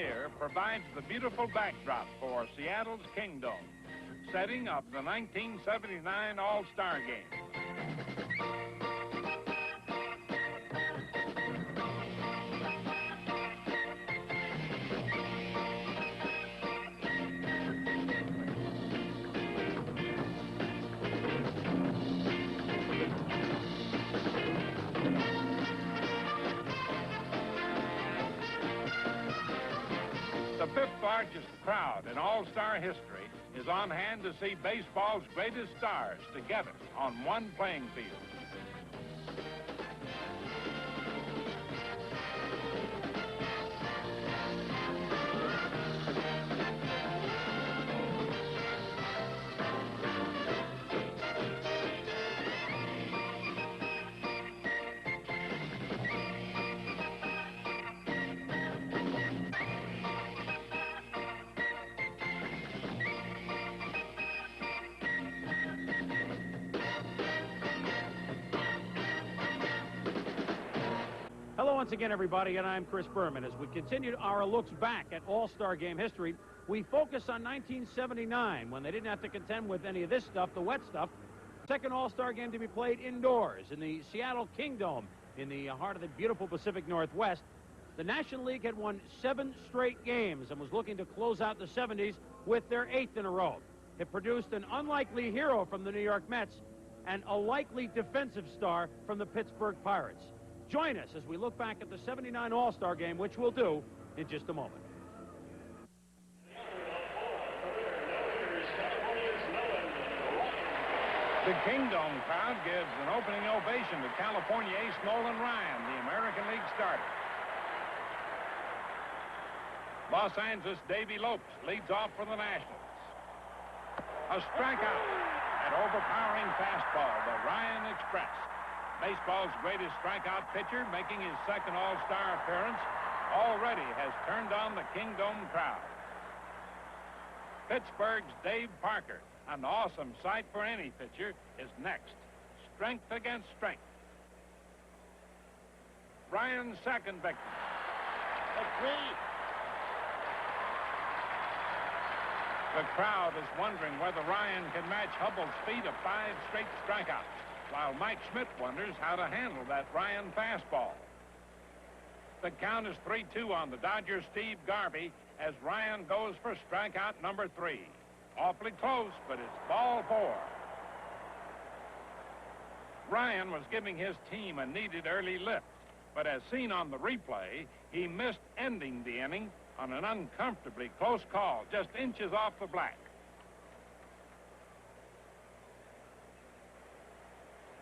chandelier provides the beautiful backdrop for Seattle's Kingdome, setting of the 1979 All-Star Game. The fifth largest crowd in All-Star history is on hand to see baseball's greatest stars together on one playing field. Hello once again, everybody, and I'm Chris Berman. As we continue our looks back at All-Star Game history, we focus on 1979, when they didn't have to contend with any of this stuff, the wet stuff. Second All-Star Game to be played indoors in the Seattle Kingdome in the heart of the beautiful Pacific Northwest. The National League had won 7 straight games and was looking to close out the 70s with their 8th in a row. It produced an unlikely hero from the New York Mets and a likely defensive star from the Pittsburgh Pirates. Join us as we look back at the 79 All-Star Game, which we'll do in just a moment. The Kingdome crowd gives an opening ovation to California ace Nolan Ryan, the American League starter. Los Angeles' Davey Lopes leads off for the Nationals. A strikeout, an overpowering fastball, the Ryan Express. Baseball's greatest strikeout pitcher, making his second All-Star appearance, already has turned on the Kingdome crowd. Pittsburgh's Dave Parker, an awesome sight for any pitcher, is next. Strength against strength. Ryan's second victim. The crowd is wondering whether Ryan can match Hubble's feat of 5 straight strikeouts, while Mike Schmidt wonders how to handle that Ryan fastball. The count is 3-2 on the Dodgers' Steve Garvey as Ryan goes for strikeout number 3. Awfully close, but it's ball 4. Ryan was giving his team a needed early lift, but as seen on the replay, he missed ending the inning on an uncomfortably close call, just inches off the black.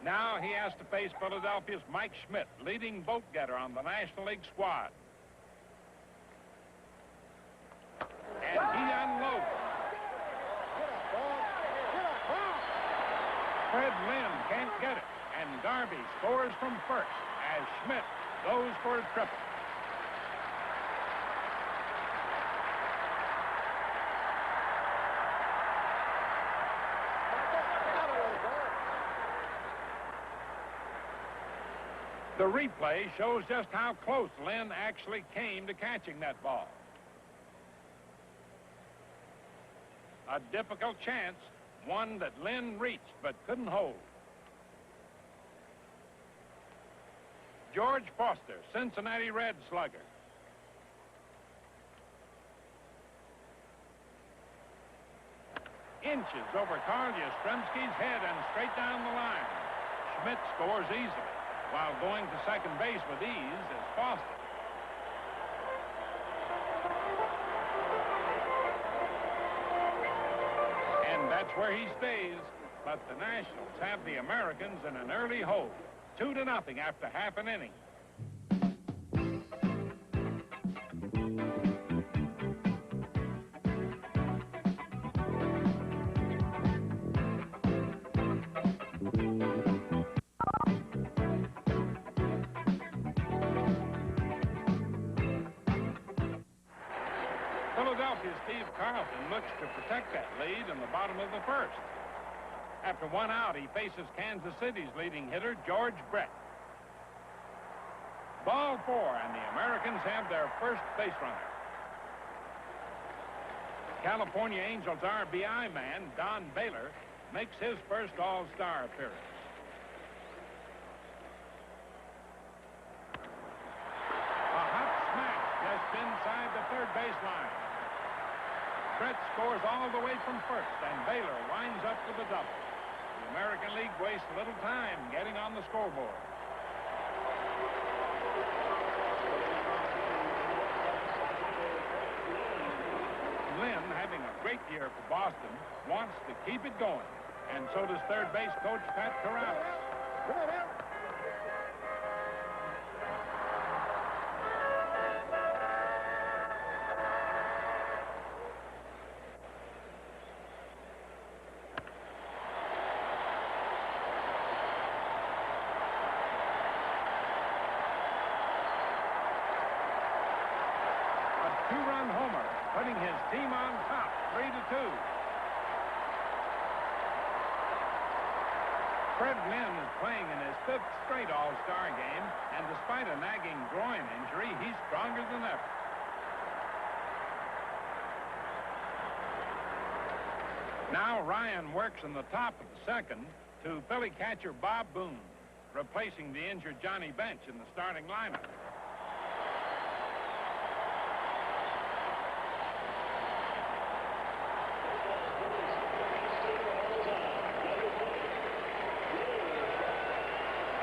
Now he has to face Philadelphia's Mike Schmidt, leading vote-getter on the National League squad. And he unloads. Fred Lynn can't get it, and Garvey scores from first as Schmidt goes for a triple. The replay shows just how close Lynn actually came to catching that ball. A difficult chance, one that Lynn reached but couldn't hold. George Foster, Cincinnati Red slugger. Inches over Carl Yastrzemski's head and straight down the line. Schmidt scores easily, while going to second base with ease is Foster. And that's where he stays, but the Nationals have the Americans in an early hold, 2-0 after half an inning. Philadelphia's Steve Carlton looks to protect that lead in the bottom of the first. After 1 out, he faces Kansas City's leading hitter, George Brett. Ball 4, and the Americans have their first base runner. California Angels RBI man, Don Baylor, makes his first All-Star appearance. A hot smash just inside the third baseline. Brett scores all the way from first, and Baylor winds up with a double. The American League wastes little time getting on the scoreboard. Lynn, having a great year for Boston, wants to keep it going, and so does third base coach Pat Corrales. Two-run homer, putting his team on top, 3-2. Fred Lynn is playing in his 5th straight All-Star game, and despite a nagging groin injury, he's stronger than ever. Now Ryan works in the top of the second to Philly catcher Bob Boone, replacing the injured Johnny Bench in the starting lineup.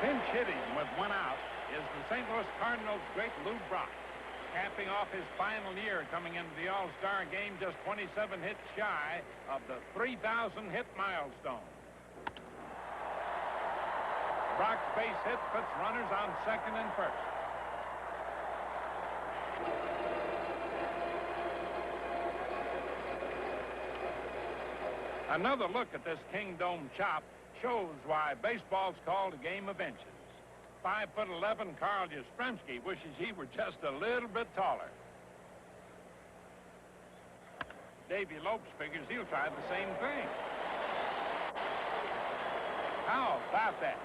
Pinch hitting with one out is the St. Louis Cardinals' great Lou Brock, capping off his final year coming into the All-Star game just 27 hits shy of the 3,000-hit milestone. Brock's base hit puts runners on second and first. Another look at this Kingdome chop shows why baseball's called a game of inches. 5'11" Carl Yastrzemski wishes he were just a little bit taller. Davy Lopes figures he'll try the same thing. How about that?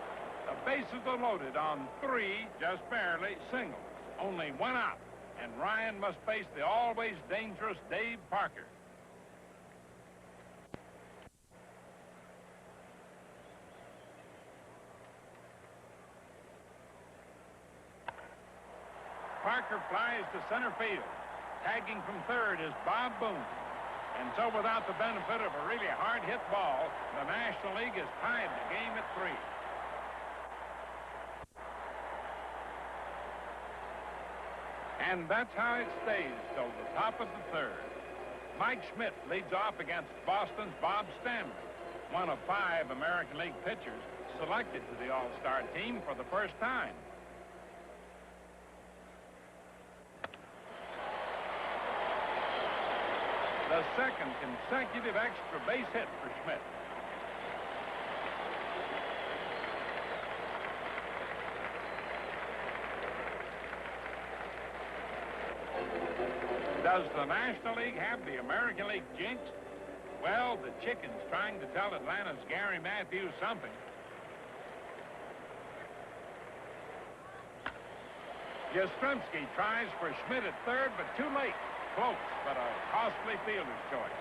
The bases are loaded on 3, just barely, singles. Only one out, and Ryan must face the always dangerous Dave Parker. Parker flies to center field. Tagging from third is Bob Boone. And so without the benefit of a really hard-hit ball, the National League has tied the game at 3. And that's how it stays till the top of the third. Mike Schmidt leads off against Boston's Bob Stanley, one of 5 American League pitchers selected to the All-Star team for the first time. The second consecutive extra base hit for Schmidt. Does the National League have the American League jinx? Well, the chicken's trying to tell Atlanta's Gary Matthews something. Yastrzemski tries for Schmidt at third, but too late. Close, but a costly fielder's choice.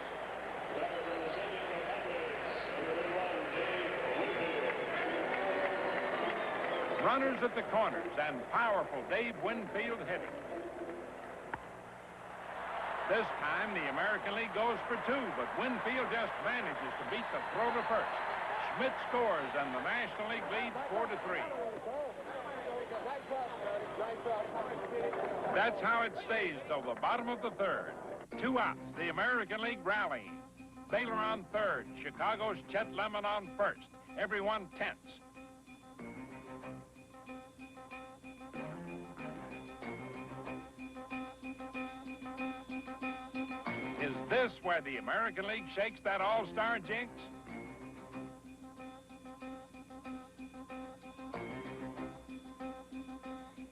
Runners at the corners and powerful Dave Winfield hitting. This time, the American League goes for 2, but Winfield just manages to beat the throw to first. Schmidt scores, and the National League leads 4-3. That's how it stays till the bottom of the third. 2 outs, the American League rally. Baylor on third, Chicago's Chet Lemon on first. Everyone tense. Is this where the American League shakes that All-Star jinx?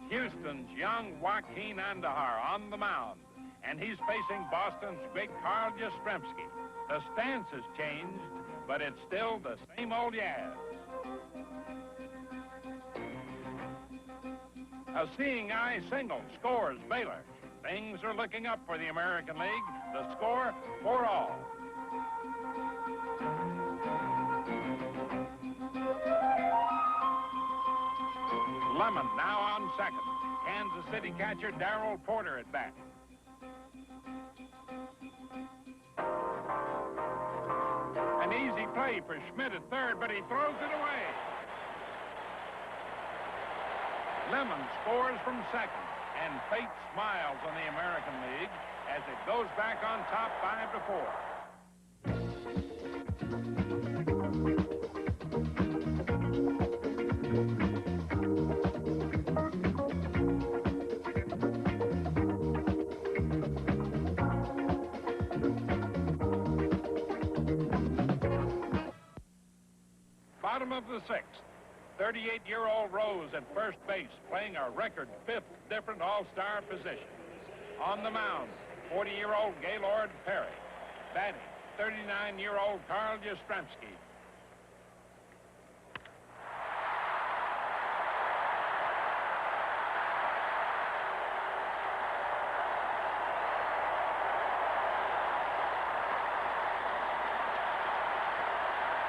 Houston's young Joaquin Andahar on the mound, and he's facing Boston's great Carl Yastrzemski. The stance has changed, but it's still the same old Yaz. A seeing eye single scores Baylor. Things are looking up for the American League. The score, 4-all. Lemon now on second. Kansas City catcher Darrell Porter at bat. An easy play for Schmidt at third, but he throws it away. Lemon scores from second, and fate smiles on the American League as it goes back on top 5-4. Bottom of the sixth. 38-year-old Rose at first base, playing a record 5th different All-Star position. On the mound, 40-year-old Gaylord Perry. Batting, 39-year-old Carl Yastrzemski.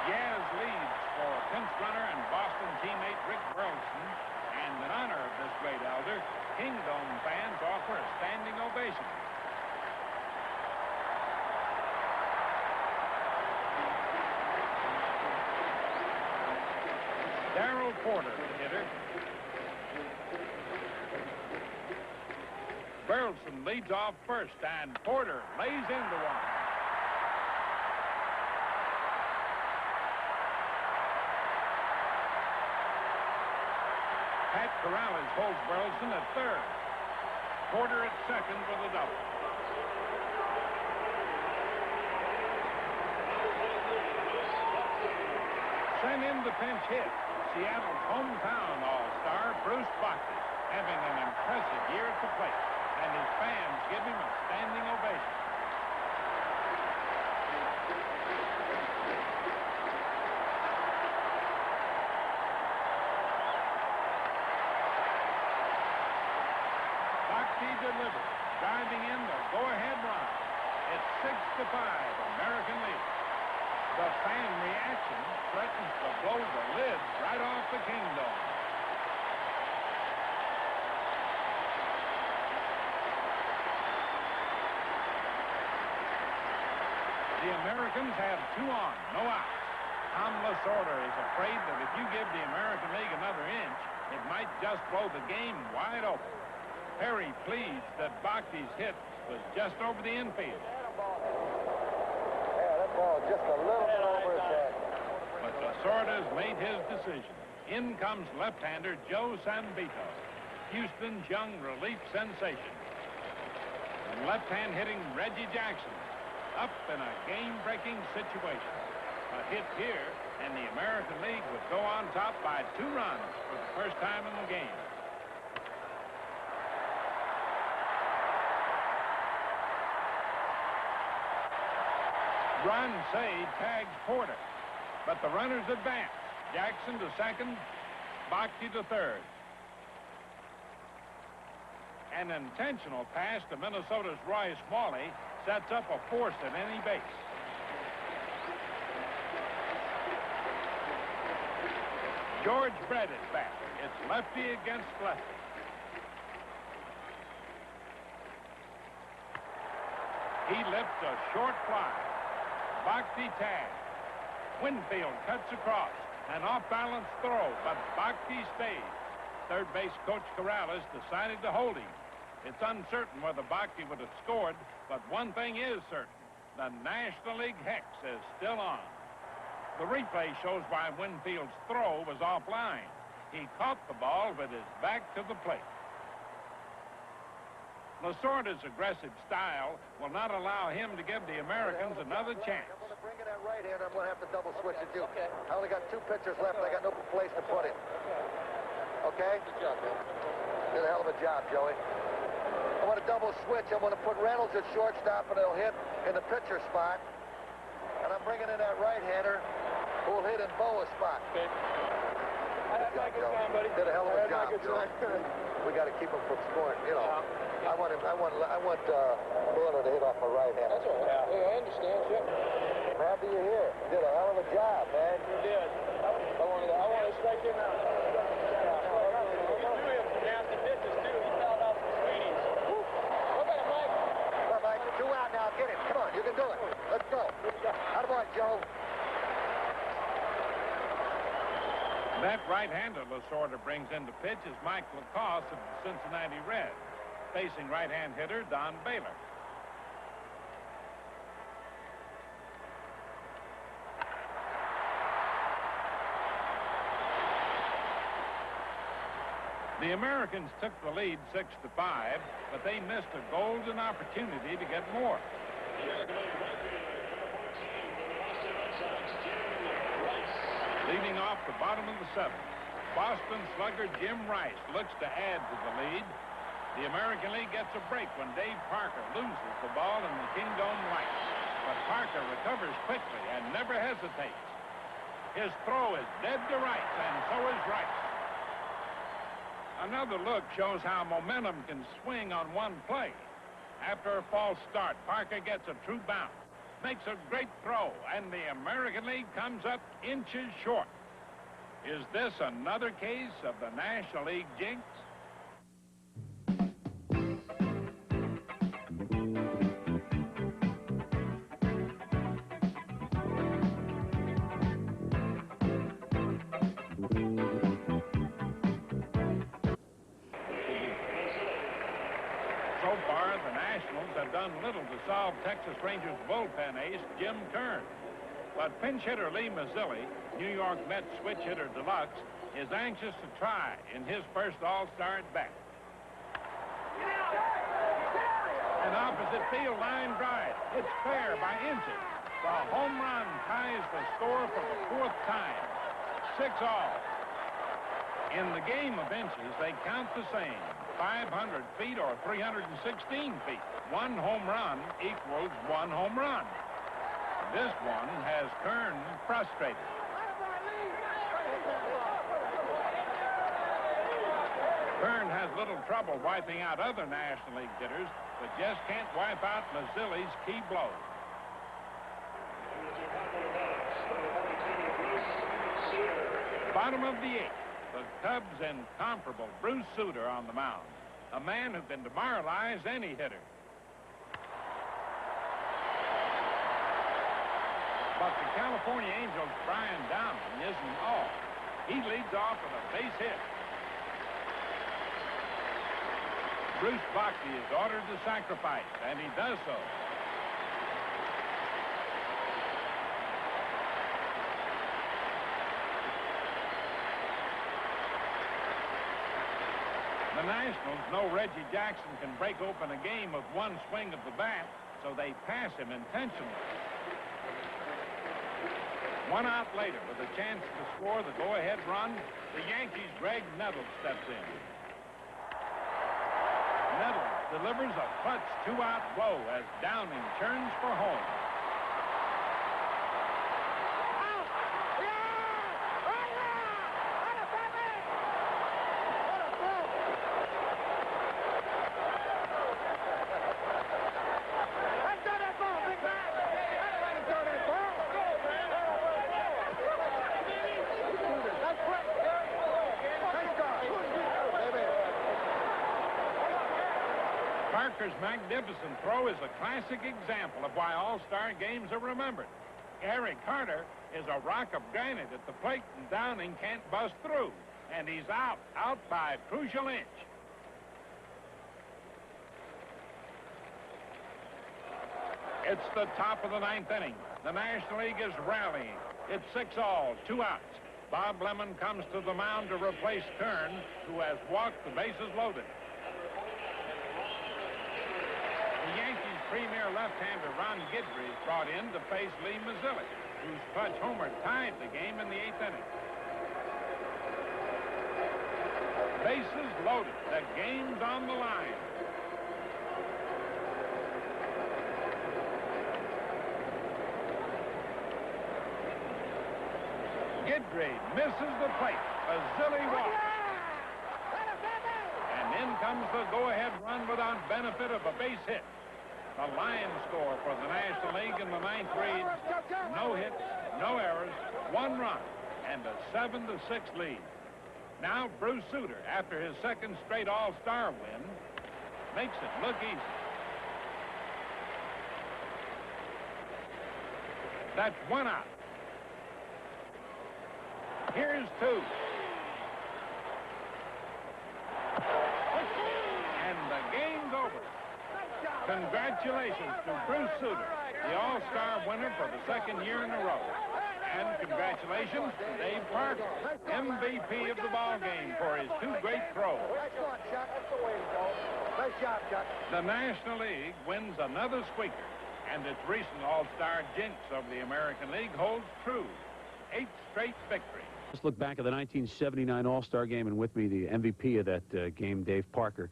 Yaz leads for pinch runner and Boston teammate Rick Burleson, and in honor of this great elder, Kingdome fans offer a standing ovation. Darrell Porter, the hitter. Burleson leads off first, and Porter lays into one. Pat Corrales holds Burleson at third. Porter at second with a double. Sent in the pinch hit, Seattle's hometown All-Star, Bruce Bochy, having an impressive year at the plate, and his fans give him a standing ovation. Delivered, driving in the go-ahead run. It's 6-5, American League. The fan reaction threatens to blow the lid right off the Kingdome. The Americans have 2 on, no outs. Tom Lasorda is afraid that if you give the American League another inch, it might just blow the game wide open. Perry pleads that Bochy's hit was just over the infield. Yeah, that ball just a little bit over his head. But Lasorda's made his decision. In comes left-hander Joe Sambito, Houston's young relief sensation. And left-hand hitting Reggie Jackson, up in a game-breaking situation. A hit here, and the American League would go on top by 2 runs for the first time in the game. Ron Say tags Porter, but the runners advance. Jackson to second, Bochy to third. An intentional pass to Minnesota's Roy Smalley sets up a force at any base. George Brett is back. It's lefty against lefty. He lifts a short fly. Bochy tag. Winfield cuts across. An off-balance throw, but Bochy stays. Third base coach Corrales decided to hold him. It's uncertain whether Bochy would have scored, but one thing is certain. The National League hex is still on. The replay shows why Winfield's throw was offline. He caught the ball with his back to the plate. Lasorda's aggressive style will not allow him to give the Americans another chance. I'm going to bring in that right-hander. I'm going to have to double switch it, too. Okay. I only got 2 pitchers left. I got no place to put him. Okay? Good job, Bill. Did a hell of a job, Joey. I want to double switch. I'm going to put Reynolds at shortstop, and he'll hit in the pitcher spot. And I'm bringing in that right-hander who will hit in Boa's spot. Okay. I had my good time, buddy. Did a hell of a job, Joey. We got to keep him from scoring. You know, I want Miller to hit off a right hand. That's all right. Yeah, I understand, Chip. I'm happy you're here. You did a hell of a job, man. You did. I wanted to strike him out. You threw him some nasty pitches, too. He fouled out some sweeties. Look at him, Mike. Come on, Mike. 2 out now. Get him. Come on. You can do it. Let's go. Attaboy, Joe. That right-hander Lasorda brings into pitch is Mike Lacoste of the Cincinnati Reds, facing right-hand hitter Don Baylor. The Americans took the lead 6-5, but they missed a golden opportunity to get more. Leading off the bottom of the 7th, Boston slugger Jim Rice looks to add to the lead. The American League gets a break when Dave Parker loses the ball in the Kingdome lights. But Parker recovers quickly and never hesitates. His throw is dead to Rice, and so is Rice. Another look shows how momentum can swing on one play. After a false start, Parker gets a true bounce, makes a great throw, and the American League comes up inches short. Is this another case of the National League jinx? So far, the Nationals have done little to solve Texas Rangers bullpen ace Jim Kern. But pinch hitter Lee Mazzilli, New York Mets switch hitter deluxe, is anxious to try in his first All-Star at bat. An opposite field line drive. It's fair by inches. The home run ties the score for the 4th time. 6-all. In the game of inches, they count the same. 500 feet or 316 feet. 1 home run equals 1 home run. This one has Kern frustrated. Kern has little trouble wiping out other National League hitters, but just can't wipe out Mazzilli's key blow. Bottom of the 8th, the Cubs' incomparable Bruce Sutter on the mound, a man who can demoralize any hitter. But the California Angels' Brian Downing isn't all. He leads off with a base hit. Bruce Bochy is ordered to sacrifice, and he does so. The Nationals know Reggie Jackson can break open a game with one swing of the bat, so they pass him intentionally. 1 out later, with a chance to score the go-ahead run, the Yankees' Greg Nettles steps in. Nettles delivers a clutch 2-out blow as Downing turns for home. Parker's magnificent throw is a classic example of why All-Star games are remembered. Gary Carter is a rock of granite at the plate, and Downing can't bust through. And he's out by a crucial inch. It's the top of the 9th inning. The National League is rallying. It's 6-all, 2 outs. Bob Lemon comes to the mound to replace Kern, who has walked the bases loaded. The Yankees' premier left-hander Ron Guidry is brought in to face Lee Mazzilli, whose clutch homer tied the game in the 8th inning. Bases loaded. The game's on the line. Guidry misses the plate. Mazzilli walks. And comes the go-ahead run without benefit of a base hit. The line score for the National League in the ninth reads no hits, no errors, 1 run, and a 7-6 lead. Now Bruce Sutter, after his second straight All-Star win, makes it look easy. That's 1 out. Here's 2. And the game's over. Congratulations to Bruce Sutter, the All-Star winner for the second year in a row. And congratulations to Dave Parker, MVP of the ball game for his 2 great throws. Nice job, Chuck. The National League wins another squeaker, and its recent All-Star jinx of the American League holds true. 8 straight victories. Let's look back at the 1979 All-Star Game, and with me, the MVP of that game, Dave Parker.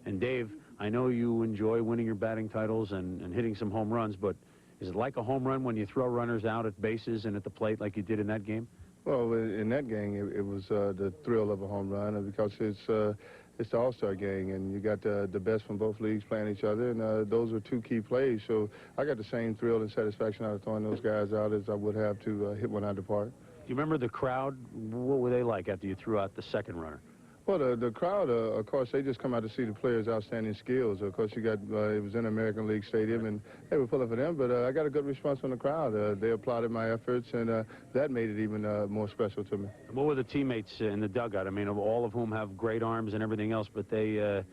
And Dave, I know you enjoy winning your batting titles and hitting some home runs, but is it like a home run when you throw runners out at bases and at the plate like you did in that game? Well, in that game, it was the thrill of a home run because it's the All-Star game, and you got the best from both leagues playing each other, and those were 2 key plays. So I got the same thrill and satisfaction out of throwing those guys out as I would have to hit one out of the park. Do you remember the crowd? What were they like after you threw out the second runner? Well, the crowd, of course, they just come out to see the players' outstanding skills. Of course, you got, it was in American League Stadium, and they were pulling for them, but I got a good response from the crowd. They applauded my efforts, and that made it even more special to me. What were the teammates in the dugout? I mean, all of whom have great arms and everything else, but they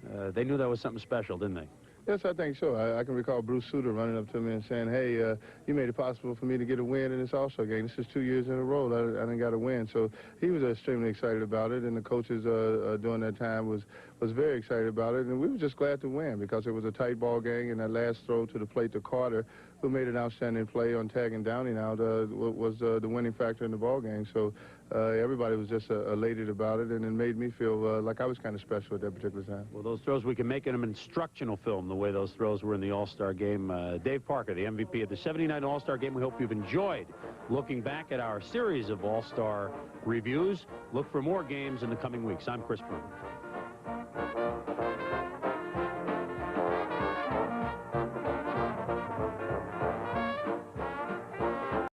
knew that was something special, didn't they? Yes, I think so. I can recall Bruce Sutter running up to me and saying, hey, you made it possible for me to get a win in this All-Star game. This is 2 years in a row I didn't got a win. So he was extremely excited about it, and the coaches during that time was very excited about it. And we were just glad to win because it was a tight ball game, and that last throw to the plate to Carter, who made an outstanding play on tagging Downing out, was the winning factor in the ball game. So everybody was just elated about it, and it made me feel like I was kind of special at that particular time. Well, those throws, we can make them an instructional film, the way those throws were in the All-Star game. Dave Parker, the MVP of the '79 All-Star game. We hope you've enjoyed looking back at our series of All-Star reviews. Look for more games in the coming weeks. I'm Chris Berman.